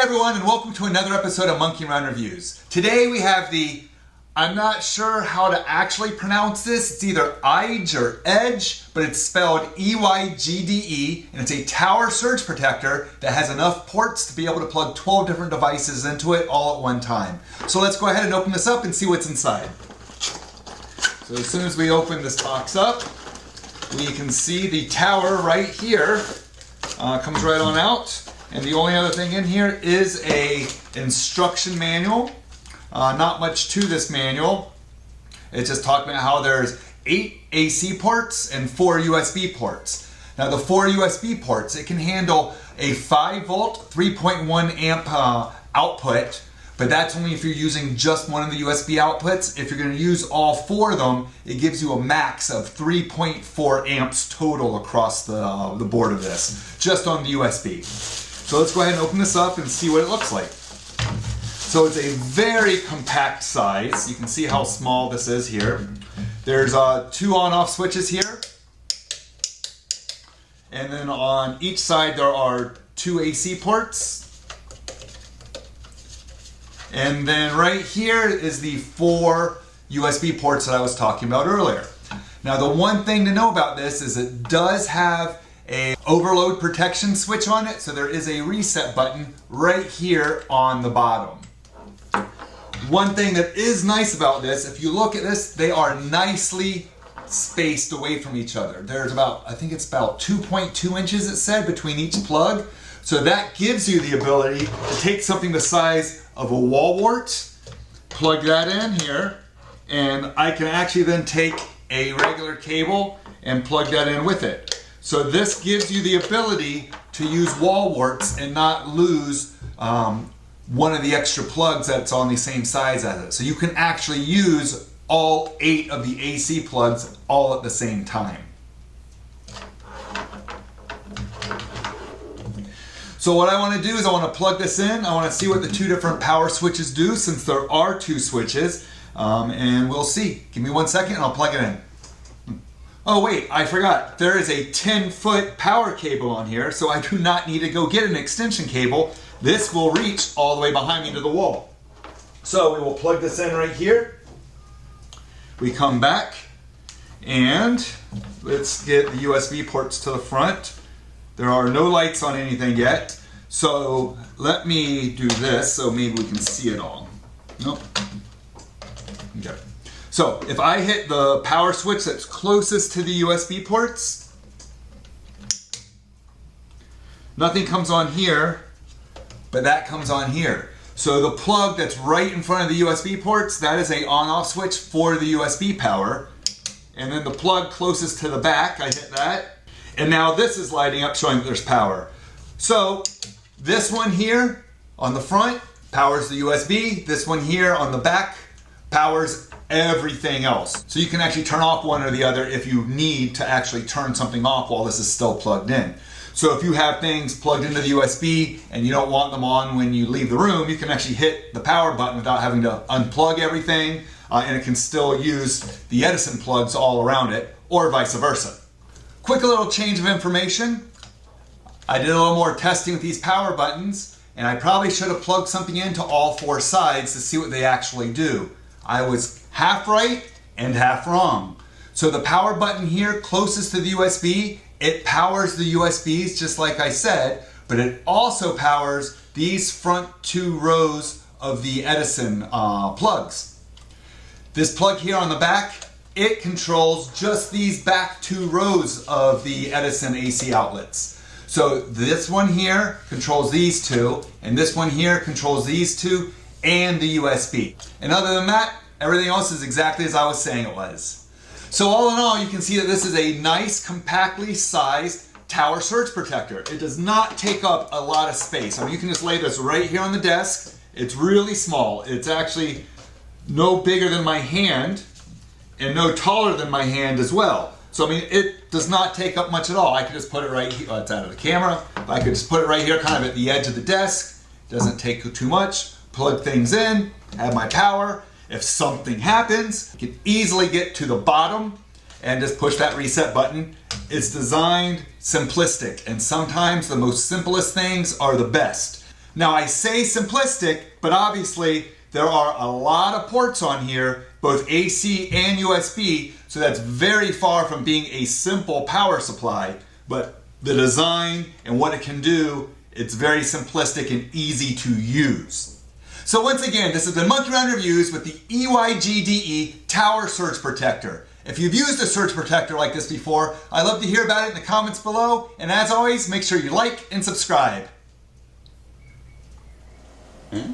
everyone, and welcome to another episode of Monkey Around Reviews. Today we have the, I'm not sure how to actually pronounce this, it's either EyGde or EyGde, but it's spelled EyGde, and it's a tower surge protector that has enough ports to be able to plug 12 different devices into it all at one time. So let's go ahead and open this up and see what's inside. So as soon as we open this box up, we can see the tower right here. Comes right on out. And the only other thing in here is a instruction manual. Not much to this manual. It's just talking about how there's 8 AC ports and 4 USB ports. Now the 4 USB ports, it can handle a 5 volt, 3.1 amp output, but that's only if you're using just one of the USB outputs. If you're going to use all 4 of them, it gives you a max of 3.4 amps total across the board of this, just on the USB. So let's go ahead and open this up and see what it looks like. So it's a very compact size. You can see how small this is here. There's 2 on-off switches here. And then on each side there are 2 AC ports. And then right here is the 4 USB ports that I was talking about earlier. Now the one thing to know about this is it does have an overload protection switch on it, so there is a reset button right here on the bottom. One thing that is nice about this, if you look at this, they are nicely spaced away from each other. There's about, I think it's about 2.2 inches it said between each plug. So that gives you the ability to take something the size of a wall wart, plug that in here, and I can actually then take a regular cable and plug that in with it. So this gives you the ability to use wall warts and not lose one of the extra plugs that's on the same size as it. So you can actually use all 8 of the AC plugs all at the same time. So what I want to do is I want to plug this in. I want to see what the 2 different power switches do, since there are 2 switches, and we'll see. Give me 1 second and I'll plug it in. Oh wait, I forgot. There is a 10-foot power cable on here, so I do not need to go get an extension cable. This will reach all the way behind me to the wall. So we will plug this in right here. We come back and let's get the USB ports to the front. There are no lights on anything yet, so let me do this so maybe we can see it all. Nope. Okay. So if I hit the power switch that's closest to the USB ports, nothing comes on here, but that comes on here. So the plug that's right in front of the USB ports, that is a on-off switch for the USB power. And then the plug closest to the back, I hit that. And now this is lighting up, showing that there's power. So this one here on the front powers the USB. This one here on the back powers everything else. So you can actually turn off one or the other if you need to actually turn something off while this is still plugged in. So if you have things plugged into the USB and you don't want them on when you leave the room, you can actually hit the power button without having to unplug everything, and it can still use the Edison plugs all around it, or vice versa. Quick little change of information. I did a little more testing with these power buttons, and I probably should have plugged something into all 4 sides to see what they actually do. I was half right and half wrong. So the power button here closest to the USB, it powers the USBs just like I said, but it also powers these front 2 rows of the Edison plugs. This plug here on the back, it controls just these back 2 rows of the Edison AC outlets. So this one here controls these 2, and this one here controls these 2 and the USB. And other than that, everything else is exactly as I was saying it was. So all in all, you can see that this is a nice, compactly sized tower surge protector. It does not take up a lot of space. I mean, you can just lay this right here on the desk. It's really small. It's actually no bigger than my hand and no taller than my hand as well. So I mean, it does not take up much at all. I could just put it right here. It's out of the camera. I could just put it right here, kind of at the edge of the desk. It doesn't take too much. Plug things in, have my power. If something happens, you can easily get to the bottom and just push that reset button. It's designed simplistic, and sometimes the most simplest things are the best. Now I say simplistic, but obviously there are a lot of ports on here, both AC and USB, so that's very far from being a simple power supply, but the design and what it can do, it's very simplistic and easy to use. So once again, this has been Monkey Around Reviews with the EyGde Tower Surge Protector. If you've used a surge protector like this before, I'd love to hear about it in the comments below, and as always, make sure you like and subscribe. Hmm?